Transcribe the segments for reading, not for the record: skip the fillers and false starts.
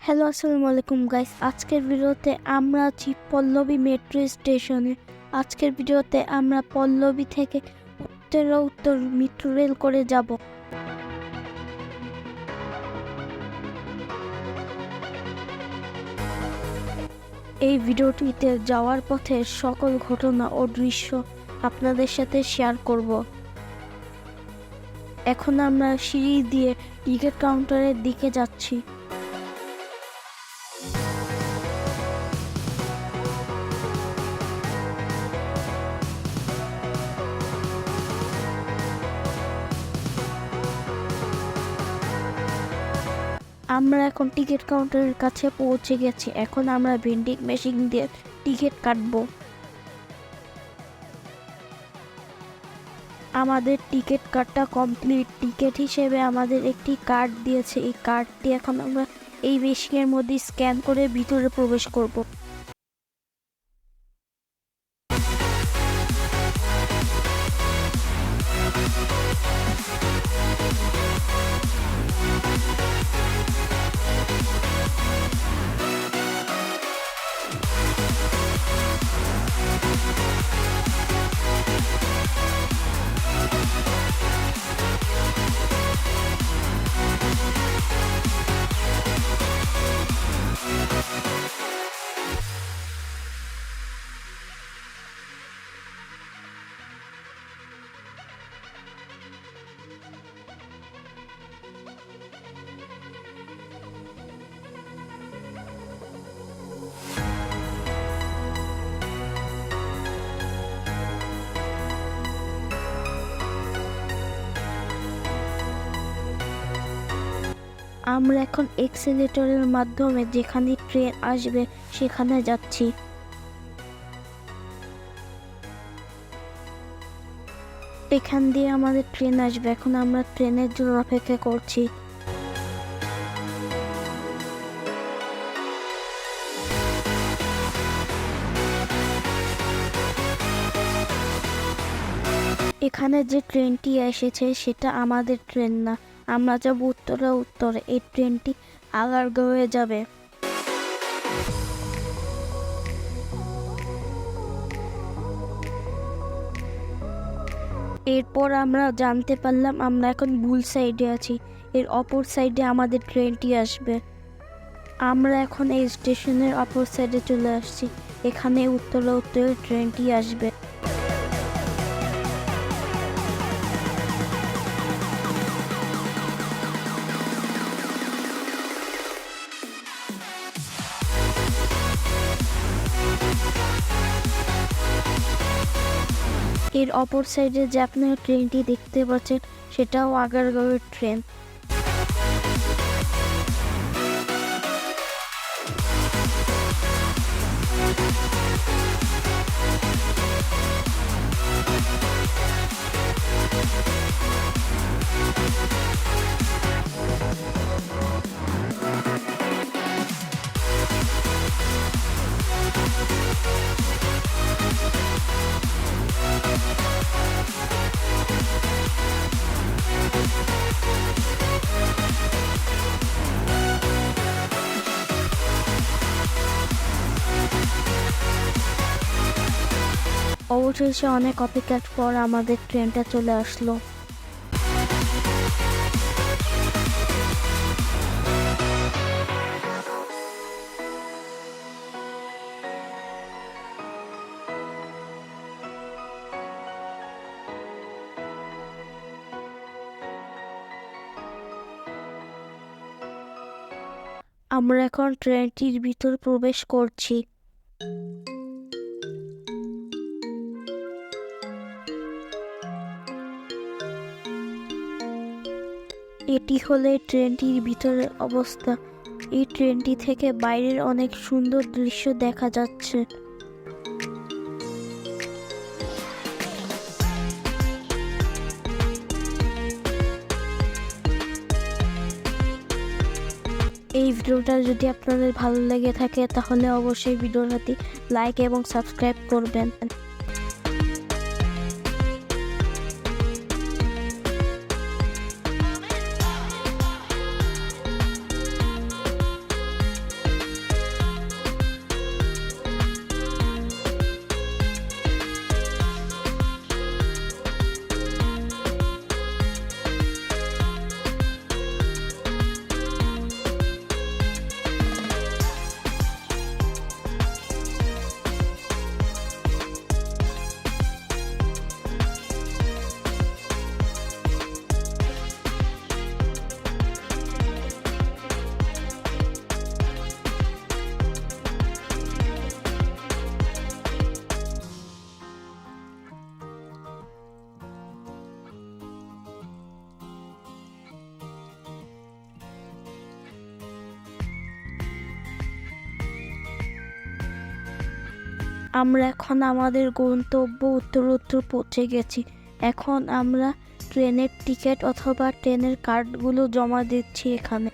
Hello আসসালামু আলাইকুম guys. আজকের ভিডিওতে আমরা আছি পল্লবী মেট্রো স্টেশনে। আজকের ভিডিওতে আমরা পল্লবী থেকে উত্তর মেট্রো রেল করে যাব। এই ভিডিওটিতে যাওয়ার পথে সকল ঘটনা ও দৃশ্য আপনাদের সাথে শেয়ার করব। এখন আমরা সিঁড়ি দিয়ে টিকিট কাউন্টারের দিকে যাচ্ছি। আমরা এখন টিকিট কাউন্টারের কাছে পৌঁছে গেছি। এখন আমরা ভেন্ডিং মেশিন দিয়ে টিকিট কাটবো। আমাদের টিকিট কাটা কমপ্লিট। টিকিট হিসেবে আমাদের একটি কার্ড দিয়েছে। এই কার্ডটি এখন আমরা এই মেশিনের মধ্যে স্ক্যান করে ভিতরে প্রবেশ করব। আমরা এখন এক্সেলেটরের মাধ্যমে যেখানে ট্রেন আসবে সেখানে যাচ্ছি। এখান দিয়ে আমাদের ট্রেন আসবে। এখন আমরা ট্রেনের জন্য অপেক্ষা করছি। এখানে যে ট্রেনটি এসেছে সেটা আমাদের ট্রেন না। আমরা যাব উত্তরে। এই ট্রেনটি আগারগাঁওয়ে যাবে। এরপর আমরা জানতে পারলাম আমরা এখন ভুল সাইডে আছি। এর অপর সাইডে আমাদের ট্রেনটি আসবে। আমরা এখন এই স্টেশনের অপর সাইডে চলে আসছি। এখানে উত্তরে ট্রেনটি আসবে। এর অপর সাইডে যে আপনারা ট্রেনটি দেখতে পাচ্ছেন সেটাও আগারগাঁওয়ের ট্রেন। অবশেষে অনেক অপেক্ষার পর আমাদের ট্রেনটা চলে আসলো। আমরা এখন ট্রেনটির ভিতর প্রবেশ করছি। এটি হলো ট্রেনটির ভিতরের অবস্থা। এই ট্রেনটি থেকে বাইরের অনেক সুন্দর দৃশ্য দেখা যাচ্ছে। এই ভিডিওটা যদি আপনাদের ভালো লেগে থাকে তাহলে অবশ্যই ভিডিওটি লাইক এবং সাবস্ক্রাইব করবেন। আমরা এখন আমাদের গন্তব্য উত্তর পৌঁছে গেছি। এখন আমরা ট্রেনের টিকিট অথবা ট্রেনের কার্ডগুলো জমা দিচ্ছি এখানে।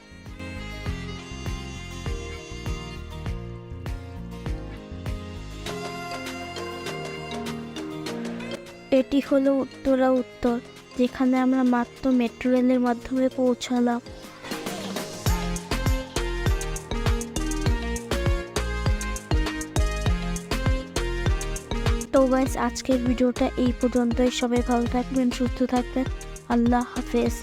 এটি হলো উত্তরা উত্তর, যেখানে আমরা মাত্র মেট্রো রেলের মাধ্যমে পৌঁছালাম। তো গাইস, আজকের ভিডিওটা এই পর্যন্তই। সবাই ভালো থাকবেন, সুস্থ থাকবেন। আল্লাহ হাফেজ।